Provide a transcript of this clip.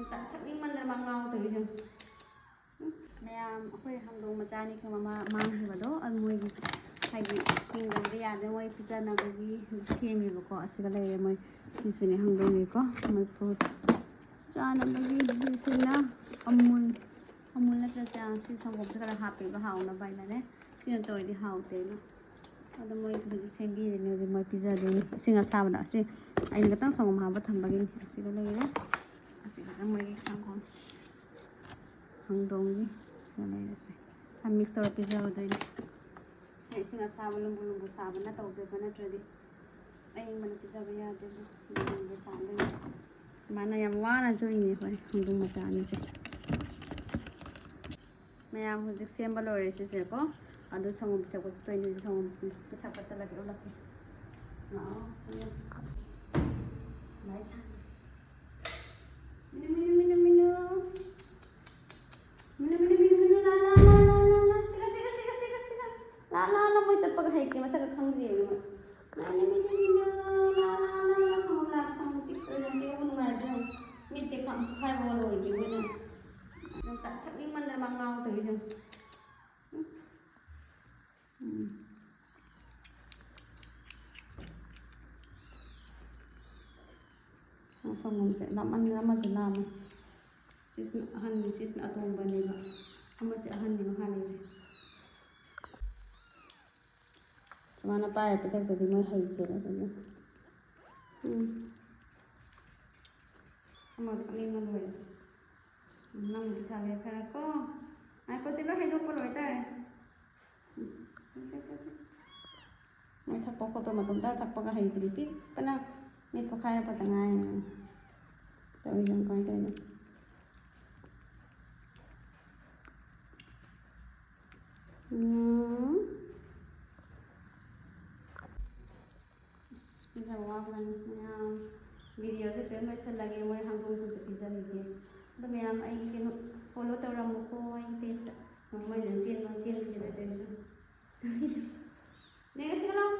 ꯆꯥꯛ ꯊꯛꯅꯤꯡꯃꯟꯗꯅ ꯃꯉꯥꯎ ꯇꯧꯔꯤꯁꯦ ꯃꯌꯥꯝ ꯑꯩꯈꯣꯏ ꯍꯪꯗꯣꯡ ꯃꯆꯥꯅꯤ ꯈꯔ ꯃꯥꯡꯈꯤꯕꯗꯣ ꯃꯣꯏꯒꯤ ꯍꯥꯏꯗꯤ ꯍꯤꯡꯗꯕꯗꯤ ꯌꯥꯗꯦ ꯃꯣꯏ ꯄꯤꯖꯅꯕꯒꯤ ꯁꯦꯝꯃꯦꯕꯀꯣ ꯑꯁꯤꯒ ꯂꯩꯔꯦ ꯃꯣꯏ ꯁꯤꯁꯤꯅꯦ ꯍꯪꯗꯣꯡꯅꯤꯀꯣ ꯃꯣꯏ ꯐꯨꯠ ꯆꯥꯅꯕꯒꯤ ꯁꯤꯅ ꯑꯃꯨꯜ ꯅꯠꯇ꯭ꯔꯒ ꯁꯤ ꯁꯪꯒꯣꯝꯁꯦ ꯈꯔ ꯍꯥꯞꯄꯤꯕ ꯍꯥꯎꯅꯕ ꯍꯥꯏꯅꯅꯦ ꯁꯤꯅ ꯇꯧꯔꯗꯤ ꯍꯥꯎꯇꯦꯅ ꯑꯗꯣ ꯃꯣꯏ ꯍꯧꯖꯤꯛ ꯁꯦꯝꯕꯤꯔꯤꯅꯦ ꯍꯧꯖꯤꯛ ꯃꯣꯏ ꯄꯤꯖꯗꯣꯏꯅꯤ ꯏꯁꯤꯡ ꯑꯁꯥꯕꯗ ꯑꯁꯤ ꯑꯩꯅ ꯈꯤꯇꯪ ꯁꯪꯒꯣꯝ ꯍꯥꯞꯄ ꯊꯝꯕꯒꯤꯅꯤ ꯑꯁꯤꯒ ꯂꯩꯔꯦ ꯑꯁꯤꯒꯁꯦ ꯃꯣꯏꯒꯤ ꯁꯪꯒꯣꯝ ꯍꯪꯗꯣꯡꯒꯤ ꯁꯤꯒ ꯂꯩꯔꯁꯦ ꯃꯤꯛꯁ ꯇꯧꯔ ꯄꯤꯖꯔꯗꯣꯏꯅꯤ ꯏꯁꯤꯡ ꯑꯁꯥꯕ ꯂꯨꯝꯕꯨ ꯁꯥꯕꯅ ꯇꯧꯗꯣꯏꯕ ꯅꯠꯇ꯭ꯔꯗꯤ ꯑꯌꯤꯡꯕꯅ ꯄꯤꯖꯕ ꯌꯥꯗꯦꯕ ꯂꯨꯝꯕꯨ ꯁꯥꯗꯣꯏꯅꯤ ꯃꯥꯅ ꯌꯥꯝ ꯋꯥꯅ ꯖꯣꯏꯅꯤ ꯑꯩꯈꯣꯏ ꯍꯪꯗꯣꯡ ꯃꯆꯥ ꯑꯅꯤꯁꯦ ꯃꯌꯥꯝ ꯍꯧꯖꯤꯛ ꯁꯦꯝꯕ ꯂꯣꯏꯔꯦ ꯁꯤꯁꯦꯀꯣ ꯑꯗꯨ ꯁꯪꯒꯣꯝ ꯄꯤꯊꯛꯄ ꯆꯠꯇꯣꯏꯅꯤ ꯍꯧꯖꯤꯛ ꯁꯪꯒꯣꯝ ꯄꯤꯊꯛꯄ ꯆꯠꯂꯒꯦ ꯎꯠꯂꯛꯀꯦ ꯂꯥꯛꯑꯣ ꯂꯥ ꯃꯣꯏ ꯆꯠꯄꯒ ꯍꯩꯇꯦ ꯃꯁꯛꯒ ꯈꯪꯗꯦꯕ ꯃꯤꯠꯇꯦ ꯍꯥꯏꯕ ꯂꯣꯏꯗ꯭ꯔꯤ ꯃꯣꯏꯅ ꯆꯥꯛ ꯊꯛꯅꯤꯡꯃꯟꯗꯅ ꯃꯉꯥꯎ ꯇꯧꯔꯤꯁꯦ ꯁꯪꯒꯣꯝꯁꯦ ꯂꯥꯞꯃꯟꯗꯅ ꯑꯃꯁꯨ ꯂꯥꯝꯃꯦ ꯁꯤꯁꯤꯅ ꯑꯍꯟꯅꯤ ꯁꯤꯁꯤꯅ ꯑꯇꯣꯡꯕꯅꯦꯕ ꯑꯃꯁꯦ ꯑꯍꯟꯅꯦꯕ ꯍꯥꯟꯅꯩꯁꯦ ꯁꯨꯃꯥꯏꯅ ꯄꯥꯏꯔ ꯄꯤꯊꯛꯇꯗꯤ ꯃꯣꯏ ꯍꯩꯇꯦꯕ ꯑꯗꯨꯅ ꯑꯃ ꯊꯛꯅꯤꯡꯕ ꯂꯣꯏꯔꯁꯦ ꯅꯪꯗꯤ ꯊꯥꯒꯦ ꯈꯔ ꯀꯣ ꯉꯥꯏꯈꯣ ꯁꯤ ꯂꯣꯏ ꯍꯩꯗꯣꯛꯄ ꯂꯣꯏꯇꯥꯔꯦ ꯃꯣꯏ ꯊꯛꯄ ꯈꯣꯠꯄ ꯃꯇꯝꯗ ꯊꯛꯄꯒ ꯍꯩꯇ꯭ꯔꯤ ꯄꯤꯛꯄꯅ ꯃꯤꯠ ꯄꯣꯈꯥꯏꯔꯛꯄꯗ ꯉꯥꯏꯔꯦ ꯇꯧꯔꯤꯁꯦ ꯀꯃꯥꯏꯅ ꯇꯧꯔꯤꯅꯣ ꯄꯤꯖꯕ ꯋꯥꯕꯅꯤ ꯃꯌꯥꯝ ꯚꯤꯗꯤꯑꯣꯁꯦ ꯁꯤꯗ ꯂꯣꯏꯁꯤꯜꯂꯒꯦ ꯃꯣꯏ ꯍꯪꯗꯣꯡꯁꯤꯡꯁꯦ ꯄꯤꯖꯔꯤꯒꯦ ꯑꯗꯣ ꯃꯌꯥꯝ ꯑꯩꯒꯤ ꯀꯩꯅꯣ ꯐꯣꯂꯣ ꯇꯧꯔꯝꯃꯨꯀꯣ ꯑꯩꯒꯤ ꯄꯦꯖꯇ ꯃꯣꯏꯅ ꯆꯦꯟꯕꯁꯤ ꯅꯠꯇꯦ ꯅꯦꯒꯁꯤ ꯂꯥꯎ